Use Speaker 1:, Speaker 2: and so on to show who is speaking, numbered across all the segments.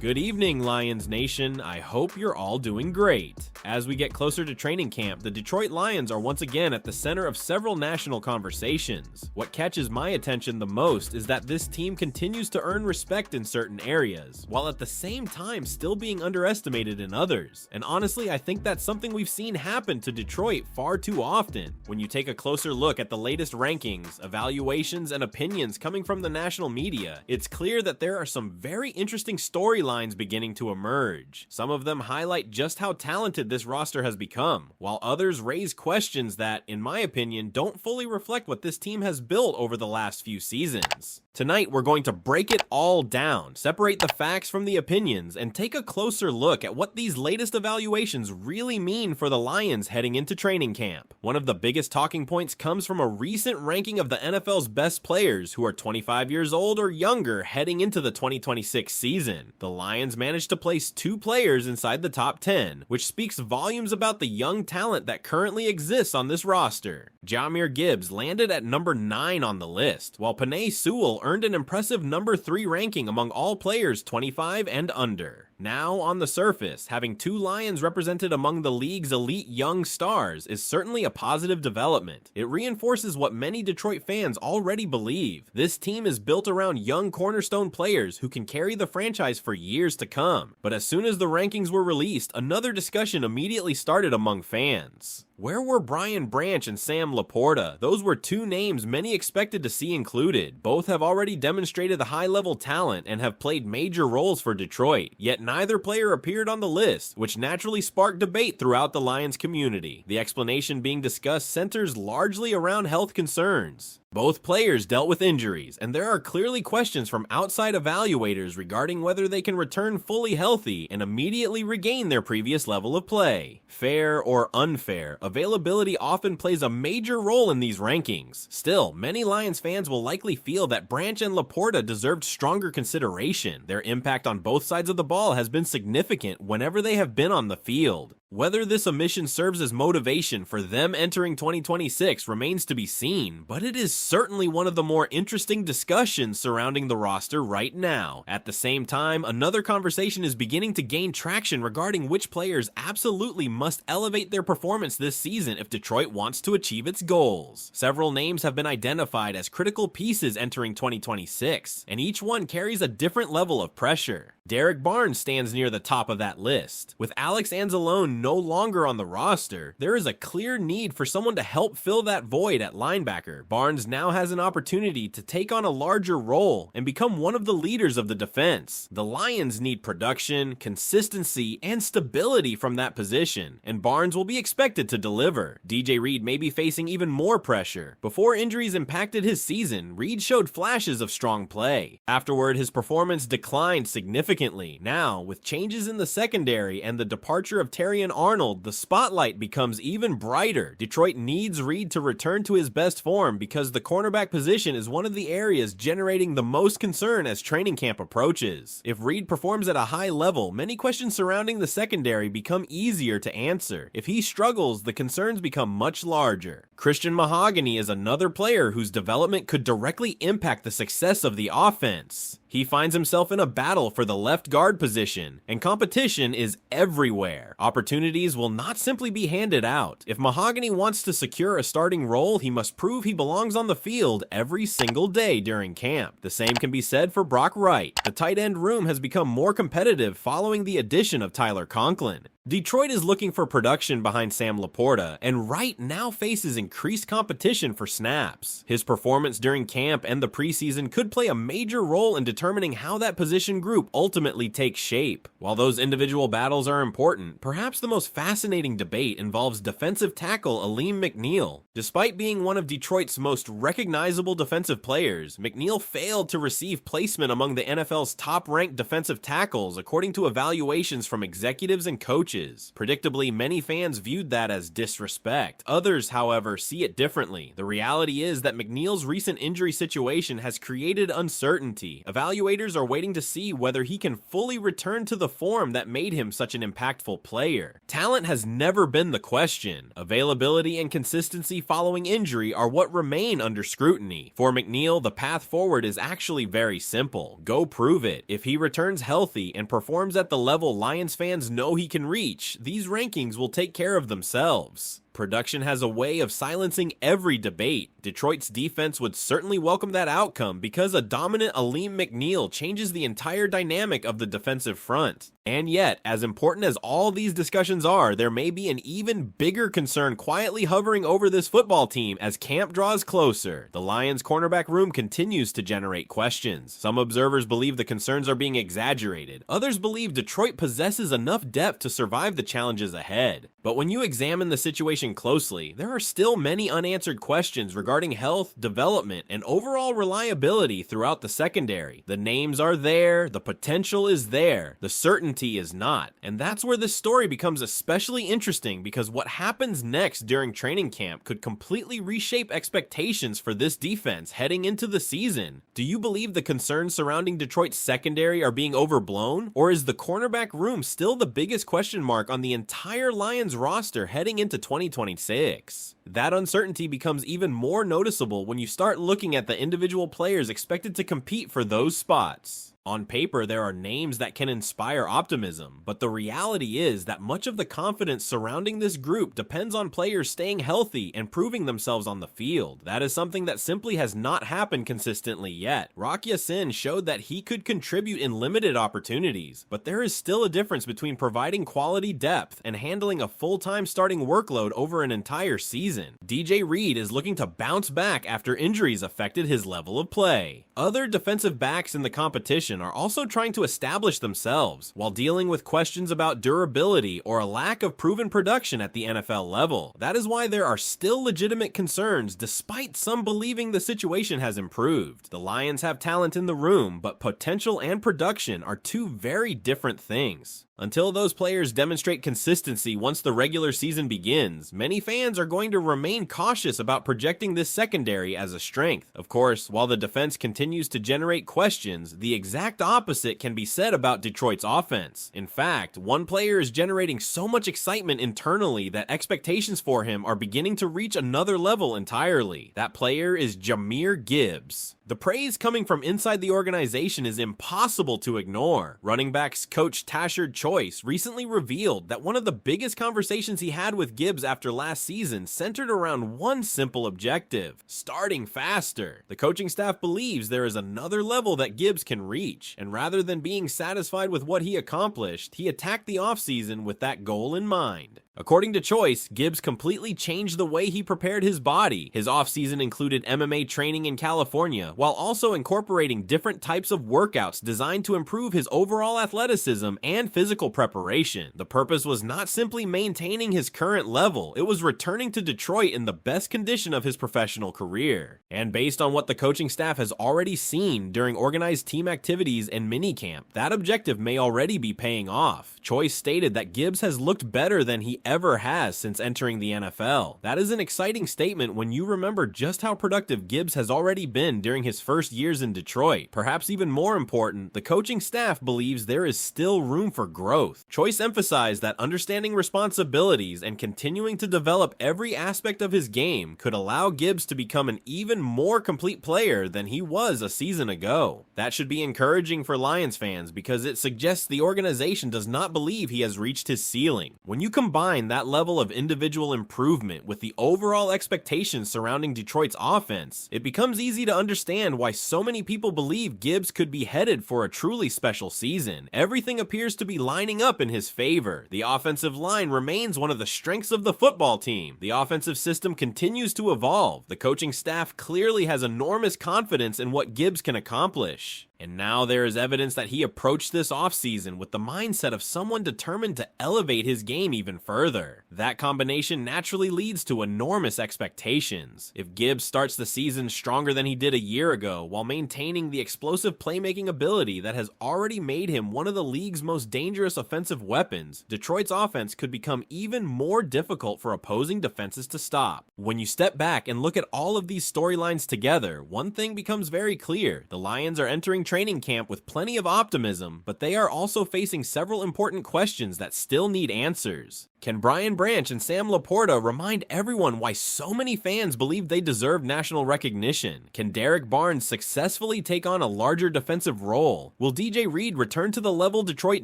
Speaker 1: Good evening, Lions Nation. I hope you're all doing great. As we get closer to training camp, the Detroit Lions are once again at the center of several national conversations. What catches my attention the most is that this team continues to earn respect in certain areas, while at the same time still being underestimated in others. And honestly, I think that's something we've seen happen to Detroit far too often. When you take a closer look at the latest rankings, evaluations, and opinions coming from the national media, it's clear that there are some very interesting storylines beginning to emerge. Some of them highlight just how talented this roster has become, while others raise questions that, in my opinion, don't fully reflect what this team has built over the last few seasons. Tonight, we're going to break it all down, separate the facts from the opinions, and take a closer look at what these latest evaluations really mean for the Lions heading into training camp. One of the biggest talking points comes from a recent ranking of the NFL's best players who are 25 years old or younger heading into the 2026 season. The Lions managed to place 2 players inside the top 10, which speaks volumes about the young talent that currently exists on this roster. Jahmyr Gibbs landed at number 9 on the list, while Penei Sewell earned an impressive number 3 ranking among all players 25 and under. Now, on the surface, having 2 Lions represented among the league's elite young stars is certainly a positive development. It reinforces what many Detroit fans already believe. This team is built around young cornerstone players who can carry the franchise for years to come. But as soon as the rankings were released, another discussion immediately started among fans. Where were Brian Branch and Sam LaPorta? Those were 2 names many expected to see included. Both have already demonstrated the high-level talent and have played major roles for Detroit, yet neither player appeared on the list, which naturally sparked debate throughout the Lions community. The explanation being discussed centers largely around health concerns. Both players dealt with injuries, and there are clearly questions from outside evaluators regarding whether they can return fully healthy and immediately regain their previous level of play. Fair or unfair, availability often plays a major role in these rankings. Still, many Lions fans will likely feel that Branch and LaPorta deserved stronger consideration. Their impact on both sides of the ball has been significant whenever they have been on the field. Whether this omission serves as motivation for them entering 2026 remains to be seen, but it is certainly one of the more interesting discussions surrounding the roster right now. At the same time, another conversation is beginning to gain traction regarding which players absolutely must elevate their performance this season if Detroit wants to achieve its goals. Several names have been identified as critical pieces entering 2026, and each one carries a different level of pressure. Derek Barnes stands near the top of that list. With Alex Anzalone no longer on the roster, there is a clear need for someone to help fill that void at linebacker. Barnes now has an opportunity to take on a larger role and become one of the leaders of the defense. The Lions need production, consistency, and stability from that position, and Barnes will be expected to deliver. DJ Reed may be facing even more pressure. Before injuries impacted his season, Reed showed flashes of strong play. Afterward, his performance declined significantly. Now, with changes in the secondary and the departure of Terrion Arnold, the spotlight becomes even brighter. Detroit needs Reed to return to his best form because the cornerback position is one of the areas generating the most concern as training camp approaches. If Reed performs at a high level, many questions surrounding the secondary become easier to answer. If he struggles, the concerns become much larger. Christian Mahogany is another player whose development could directly impact the success of the offense. He finds himself in a battle for the left guard position, and competition is everywhere. Opportunities will not simply be handed out. If Mahogany wants to secure a starting role, he must prove he belongs on the field every single day during camp. The same can be said for Brock Wright. The tight end room has become more competitive following the addition of Tyler Conklin. Detroit is looking for production behind Sam LaPorta, and Wright now faces increased competition for snaps. His performance during camp and the preseason could play a major role in determining how that position group ultimately takes shape. While those individual battles are important, perhaps the most fascinating debate involves defensive tackle Alim McNeill. Despite being one of Detroit's most recognizable defensive players, McNeill failed to receive placement among the NFL's top-ranked defensive tackles according to evaluations from executives and coaches. coaches. Predictably, many fans viewed that as disrespect. Others, however, see it differently. The reality is that McNeil's recent injury situation has created uncertainty. Evaluators are waiting to see whether he can fully return to the form that made him such an impactful player. Talent has never been the question. Availability and consistency following injury are what remain under scrutiny. For McNeil, the path forward is actually very simple. Go prove it. If he returns healthy and performs at the level Lions fans know he can reach, these rankings will take care of themselves. Production has a way of silencing every debate. Detroit's defense would certainly welcome that outcome because a dominant Aleem McNeil changes the entire dynamic of the defensive front. And yet, as important as all these discussions are, there may be an even bigger concern quietly hovering over this football team as camp draws closer. The Lions' cornerback room continues to generate questions. Some observers believe the concerns are being exaggerated. Others believe Detroit possesses enough depth to survive the challenges ahead. But when you examine the situation closely, there are still many unanswered questions regarding health, development, and overall reliability throughout the secondary. The names are there, the potential is there, the certainty is not. And that's where this story becomes especially interesting because what happens next during training camp could completely reshape expectations for this defense heading into the season. Do you believe the concerns surrounding Detroit's secondary are being overblown? Or is the cornerback room still the biggest question mark on the entire Lions roster heading into 2026? That uncertainty becomes even more noticeable when you start looking at the individual players expected to compete for those spots. On paper, there are names that can inspire optimism, but the reality is that much of the confidence surrounding this group depends on players staying healthy and proving themselves on the field. That is something that simply has not happened consistently yet. Rock Ya-Sin showed that he could contribute in limited opportunities, but there is still a difference between providing quality depth and handling a full-time starting workload over an entire season. DJ Reed is looking to bounce back after injuries affected his level of play. Other defensive backs in the competition are also trying to establish themselves while dealing with questions about durability or a lack of proven production at the NFL level. That is why there are still legitimate concerns despite some believing the situation has improved. The Lions have talent in the room, but potential and production are two very different things. Until those players demonstrate consistency once the regular season begins, many fans are going to remain cautious about projecting this secondary as a strength. Of course, while the defense continues to generate questions, the exact opposite can be said about Detroit's offense. In fact, one player is generating so much excitement internally that expectations for him are beginning to reach another level entirely. That player is Jahmyr Gibbs. The praise coming from inside the organization is impossible to ignore. Running backs coach Tashard Choice recently revealed that one of the biggest conversations he had with Gibbs after last season centered around one simple objective: starting faster. The coaching staff believes there is another level that Gibbs can reach, and rather than being satisfied with what he accomplished, he attacked the offseason with that goal in mind. According to Choice, Gibbs completely changed the way he prepared his body. His offseason included MMA training in California, while also incorporating different types of workouts designed to improve his overall athleticism and physical preparation. The purpose was not simply maintaining his current level, it was returning to Detroit in the best condition of his professional career. And based on what the coaching staff has already seen during organized team activities and minicamp, that objective may already be paying off. Choice stated that Gibbs has looked better than he ever has since entering the NFL. That is an exciting statement when you remember just how productive Gibbs has already been during his first years in Detroit. Perhaps even more important, the coaching staff believes there is still room for growth. Choice emphasized that understanding responsibilities and continuing to develop every aspect of his game could allow Gibbs to become an even more complete player than he was a season ago. That should be encouraging for Lions fans because it suggests the organization does not believe he has reached his ceiling. When you combine that level of individual improvement with the overall expectations surrounding Detroit's offense, it becomes easy to understand why so many people believe Gibbs could be headed for a truly special season. Everything appears to be lining up in his favor. The offensive line remains one of the strengths of the football team. The offensive system continues to evolve. The coaching staff clearly has enormous confidence in what Gibbs can accomplish. And now there is evidence that he approached this offseason with the mindset of someone determined to elevate his game even further. That combination naturally leads to enormous expectations. If Gibbs starts the season stronger than he did a year ago while maintaining the explosive playmaking ability that has already made him one of the league's most dangerous offensive weapons, Detroit's offense could become even more difficult for opposing defenses to stop. When you step back and look at all of these storylines together, one thing becomes very clear. The Lions are entering training camp with plenty of optimism, but they are also facing several important questions that still need answers. Can Brian Branch and Sam LaPorta remind everyone why so many fans believe they deserve national recognition? Can Derek Barnes successfully take on a larger defensive role? Will DJ Reed return to the level Detroit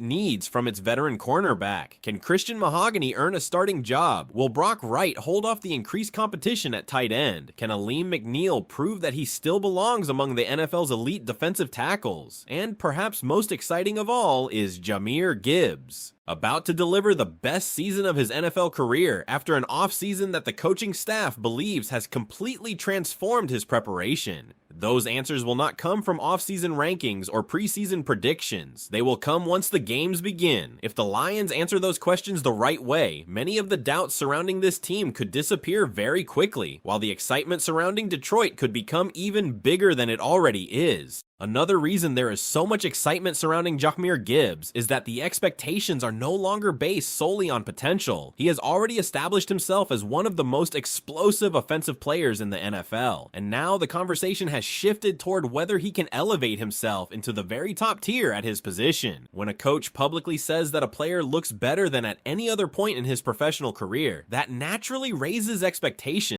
Speaker 1: needs from its veteran cornerback? Can Christian Mahogany earn a starting job? Will Brock Wright hold off the increased competition at tight end? Can Aleem McNeil prove that he still belongs among the NFL's elite defensive tackles? And perhaps most exciting of all is Jahmyr Gibbs, about to deliver the best season of his NFL career after an offseason that the coaching staff believes has completely transformed his preparation. Those answers will not come from offseason rankings or preseason predictions. They will come once the games begin. If the Lions answer those questions the right way, many of the doubts surrounding this team could disappear very quickly, while the excitement surrounding Detroit could become even bigger than it already is. Another reason there is so much excitement surrounding Jahmyr Gibbs is that the expectations are no longer based solely on potential. He has already established himself as one of the most explosive offensive players in the NFL, and now the conversation has shifted toward whether he can elevate himself into the very top tier at his position. When a coach publicly says that a player looks better than at any other point in his professional career, that naturally raises expectations.